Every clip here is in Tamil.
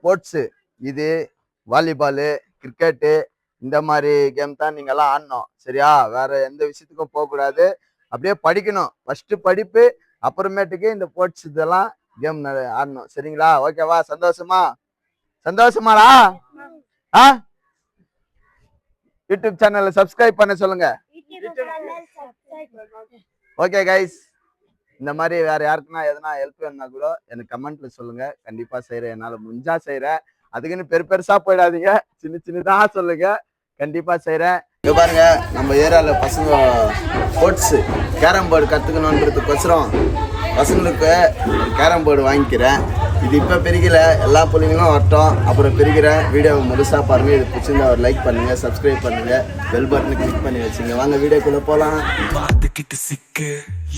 ஸ்போர்ட்ஸு இது வாலிபாலு கிரிக்கெட்டு இந்த மாதிரி கேம் தான் நீங்கள்லாம் ஆடணும் சரியா? வேற எந்த விஷயத்துக்கும் போகக்கூடாது. அப்படியே படிக்கணும். ஃபர்ஸ்ட் படிப்பு, அப்புறமேட்டுக்கு இந்த ஸ்போர்ட்ஸ் இதெல்லாம் கேம் ஆடணும் சரிங்களா? ஓகேவா? சந்தோஷமா? சந்தோஷமாடா? ஆ யூடியூப் சேனலை சப்ஸ்கிரைப் பண்ண சொல்லுங்க. ஓகே கைஸ், இந்த மாதிரி வேற யாருக்குன்னா எதனா ஹெல்ப் வேணும்னா கூட எனக்கு கமெண்ட்ல சொல்லுங்க. கண்டிப்பா செய்யறேன், என்னால முடிஞ்சா செய்யறேன். அதுக்குன்னு பெருசா போயிடாதீங்க, சின்னதா சொல்லுங்க, கண்டிப்பா செய்யறேன். இங்க பாருங்க, நம்ம ஏரியால பசங்க ஸ்போர்ட்ஸ் கேரம் போர்டு கத்துக்கணுன்றதுக்கோசரம் பசங்களுக்கு கேரம் போர்டு வாங்கிக்கிறேன். இது இப்போ பிரிக்கல, எல்லா பிள்ளைங்களும் வரட்டும், அப்புறம் பிரிக்கிறேன். வீடியோவை முழுசா பாருங்க. இது பிடிச்சிருந்தா ஒரு லைக் பண்ணுங்க, சப்ஸ்கிரைப் பண்ணுங்க, பெல் பட்டனை கிளிக் பண்ணி வச்சுங்க. வாங்க வீடியோக்குள்ள போலாம்.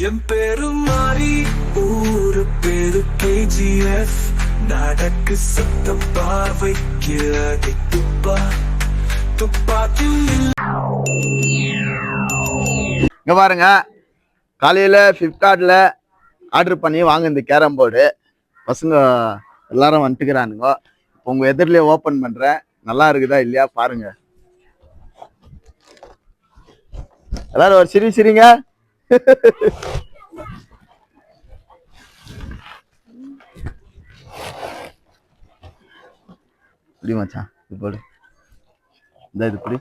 என் பேரு மாறி ஊரு பேரு KGF. நடக்கு சத்தம் பார்வைக்கு இங்க பாருங்க, காலையில பிளிப்கார்ட்ல ஆர்டர் பண்ணி வாங்க இந்த கேரம் போர்டு. பசங்க எல்லாரும் வந்துட்டுக்கிறானுங்க. உங்க எதிரிலே ஓபன் பண்றேன். நல்லா இருக்குதா இல்லையா பாருங்க. எல்லாரும் ஒரு சிரிங்க. இப்படி மச்சான், இது போடு. இந்த இது இப்படி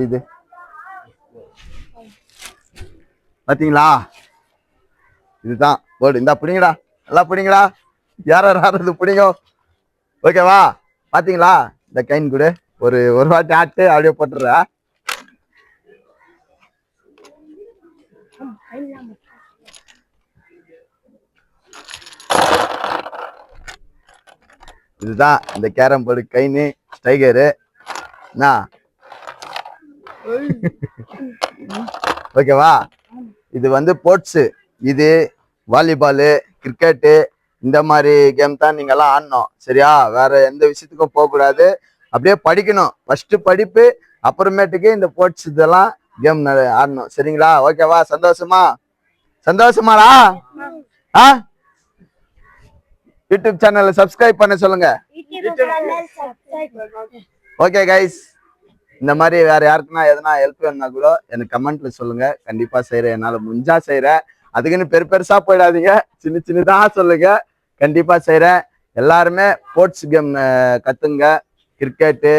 இது பாத்தீங்களா? இதுதான் போர்டு. இந்த பிடிங்கடா, நல்லா பிடிங்கடா. யாராவது பிடிங்க. ஓகேவா? பாத்தீங்களா? இந்த கைன் கூட ஒரு வாட்டி ஆட்டு அப்படியே போட்டுற. இதுதான் இந்த கேரம் போர்டு கைனு ஸ்டைகரு. ஓகேவா? இது வந்து ஸ்போர்ட்ஸு. இது வாலிபாலு கிரிக்கெட்டு இந்த மாதிரி கேம் தான் நீங்கள்லாம் ஆடணும் சரியா? வேற எந்த விஷயத்துக்கும் போகக்கூடாது. அப்படியே படிக்கணும். ஃபர்ஸ்ட் படிப்பு, அப்புறமேட்டுக்கு இந்த ஸ்போர்ட்ஸ் இதெல்லாம் கேம் ஆடணும் சரிங்களா? ஓகேவா? சந்தோஷமா? சந்தோஷமாடா? ஆ யூடியூப் சேனலை சப்ஸ்கிரைப் பண்ண சொல்லுங்க. ஓகே கைஸ், இந்த மாதிரி வேற யாருக்குன்னா எதனா ஹெல்ப் வேணும்னா கூட எனக்கு கமெண்ட்ல சொல்லுங்க. கண்டிப்பா செய்யறேன், என்னால முடிஞ்சா செய்யறேன். அதுக்குன்னு பெருசா போயிடாதீங்க, சின்னதா சொல்லுங்க, கண்டிப்பா செய்யறேன். எல்லாருமே ஸ்போர்ட்ஸ் கேம் கத்துங்க. கிரிக்கெட்டு,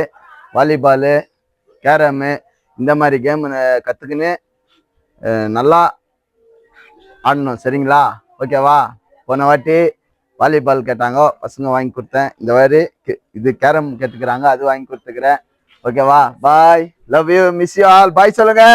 வாலிபாலு, கேரமு இந்த மாதிரி கேம் கத்துக்குன்னு நல்லா ஆடணும் சரிங்களா? ஓகேவா? போன வாட்டி வாலிபால் கேட்டாங்க, பசங்க வாங்கி கொடுத்தேன். இந்த மாதிரி இது கேரம் கேட்டுக்கிறாங்க, அது வாங்கி கொடுத்துக்கிறேன். ஓகேவா? Bye, love you, miss you all. Bye சொல்லுங்க.